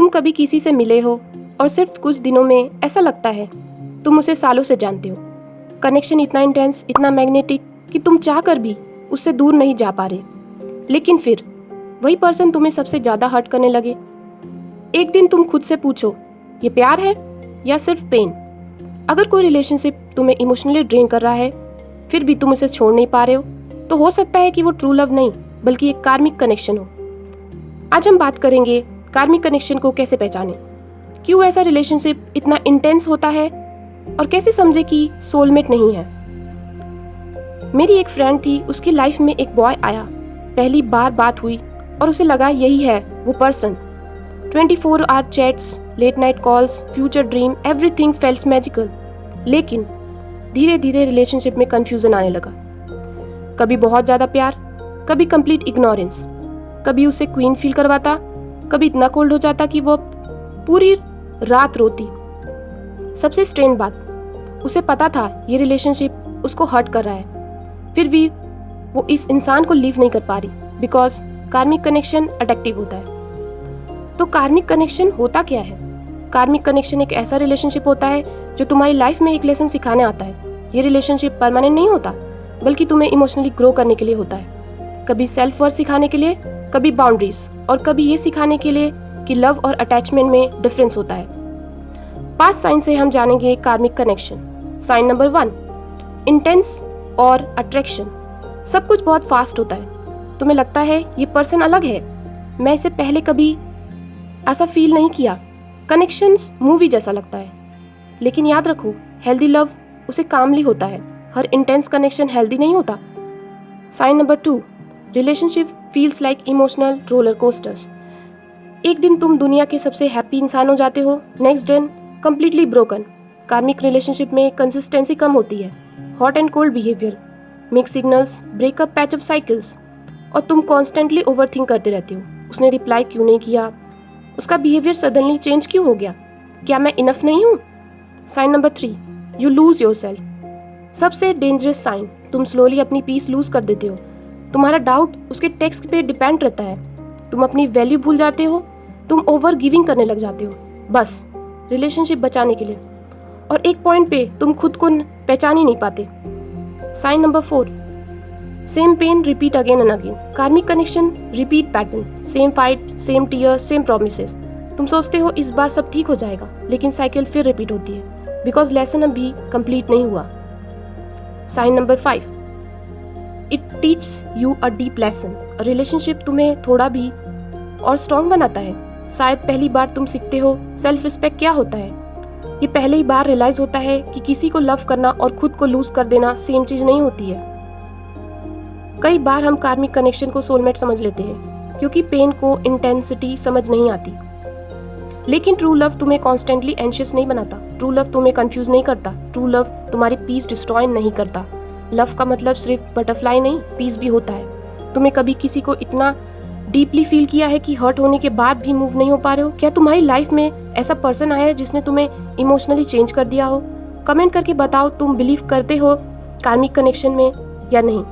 तुम कभी किसी से मिले हो और सिर्फ कुछ दिनों में ऐसा लगता है तुम उसे सालों से जानते हो। कनेक्शन इतना इंटेंस, इतना मैग्नेटिक कि तुम चाह कर भी उससे दूर नहीं जा पा रहे। लेकिन फिर वही पर्सन तुम्हें सबसे ज़्यादा हर्ट करने लगे। एक दिन तुम खुद से पूछो, ये प्यार है या सिर्फ पेन? अगर कोई रिलेशनशिप तुम्हें इमोशनली ड्रेन कर रहा है फिर भी तुम उसे छोड़ नहीं पा रहे हो, तो हो सकता है कि वो ट्रू लव नहीं बल्कि एक कार्मिक कनेक्शन हो। आज हम बात करेंगे कार्मिक कनेक्शन को कैसे पहचानें, क्यों ऐसा रिलेशनशिप इतना इंटेंस होता है और कैसे समझे कि सोलमेट नहीं है। मेरी एक फ्रेंड थी, उसकी लाइफ में एक बॉय आया, पहली बार बात हुई और उसे लगा यही है वो person. 24 hour chats, late night calls, future dream, everything felt magical. लेकिन धीरे धीरे रिलेशनशिप में कंफ्यूजन आने लगा। कभी बहुत ज़्यादा प्यार, कभी कंप्लीट इग्नोरेंस, कभी उसे क्वीन फील करवाता, कभी इतना कोल्ड हो जाता कि वो पूरी रात रोती। सबसे स्ट्रेंज बात, उसे पता था ये रिलेशनशिप उसको हर्ट कर रहा है, फिर भी वो इस इंसान को लीव नहीं कर पा रही बिकॉज कार्मिक कनेक्शन अट्रैक्टिव होता है। तो कार्मिक कनेक्शन होता क्या है? कार्मिक कनेक्शन एक ऐसा रिलेशनशिप होता है जो तुम्हारी लाइफ में एक लेसन सिखाने आता है। ये रिलेशनशिप परमानेंट नहीं होता बल्कि तुम्हें इमोशनली ग्रो करने के लिए होता है। कभी सेल्फ वर्थ सिखाने के लिए, कभी बाउंड्रीज, और कभी ये सिखाने के लिए कि लव और अटैचमेंट में डिफरेंस होता है। 5 साइन से हम जानेंगे karmic connection. Sign number 1, intense और अट्रैक्शन। सब कुछ बहुत फास्ट होता है, तुम्हें लगता है ये पर्सन अलग है, मैं इसे पहले कभी ऐसा फील नहीं किया। कनेक्शंस मूवी जैसा लगता है, लेकिन याद रखो हेल्दी लव उसे कामली होता है, हर इंटेंस कनेक्शन हेल्दी नहीं होता। Sign number 2, relationship feels like emotional roller coasters. एक दिन तुम दुनिया के सबसे हैप्पी इंसान हो जाते हो, नेक्स्ट दिन कंप्लीटली ब्रोकन। कार्मिक रिलेशनशिप में कंसिस्टेंसी कम होती है, hot and cold behaviour, mix signals, breakup, patchup cycles, और तुम कॉन्स्टेंटली ओवरथिंक करते रहते हो। उसने रिप्लाई क्यों नहीं किया, उसका बिहेवियर सडनली चेंज क्यों हो गया, क्या मैं इनफ नहीं हूँ? Sign number 3, you lose yourself. सबसे डेंजरस साइन, तुम स्लोली अपनी पीस लूज कर देते हो। तुम्हारा डाउट उसके टेक्स्ट पे डिपेंड रहता है, तुम अपनी वैल्यू भूल जाते हो, तुम ओवर गिविंग करने लग जाते हो बस रिलेशनशिप बचाने के लिए, और एक पॉइंट पे तुम खुद को पहचान ही नहीं पाते। Sign number 4, same pain repeat again and again. Karmic connection repeat pattern, same fight, same tear, same promises. तुम सोचते हो इस बार सब ठीक हो जाएगा, लेकिन साइकिल फिर रिपीट होती है बिकॉज लेसन अभी कंप्लीट नहीं हुआ। Sign number 5, it teaches you a deep lesson. Relationship तुम्हें थोड़ा भी और स्ट्रॉन्ग बनाता है। शायद पहली बार तुम सीखते हो सेल्फ रिस्पेक्ट क्या होता है। ये पहली बार रियलाइज होता है कि किसी को लव करना और खुद को लूज कर देना सेम चीज नहीं होती है। कई बार हम कार्मिक कनेक्शन को सोलमेट समझ लेते हैं क्योंकि पेन को इंटेंसिटी समझ नहीं आती, लेकिन ट्रू लव तुम्हें कॉन्स्टेंटली एंशियस नहीं बनाता, ट्रू लव तुम्हें कंफ्यूज नहीं करता, ट्रू लव तुम्हारी पीस डिस्ट्रॉय नहीं करता। लव का मतलब सिर्फ बटरफ्लाई नहीं, पीस भी होता है। तुम्हें कभी किसी को इतना डीपली फील किया है कि हर्ट होने के बाद भी मूव नहीं हो पा रहे हो? क्या तुम्हारी लाइफ में ऐसा पर्सन आया है जिसने तुम्हें इमोशनली चेंज कर दिया हो? कमेंट करके बताओ तुम बिलीव करते हो कार्मिक कनेक्शन में या नहीं।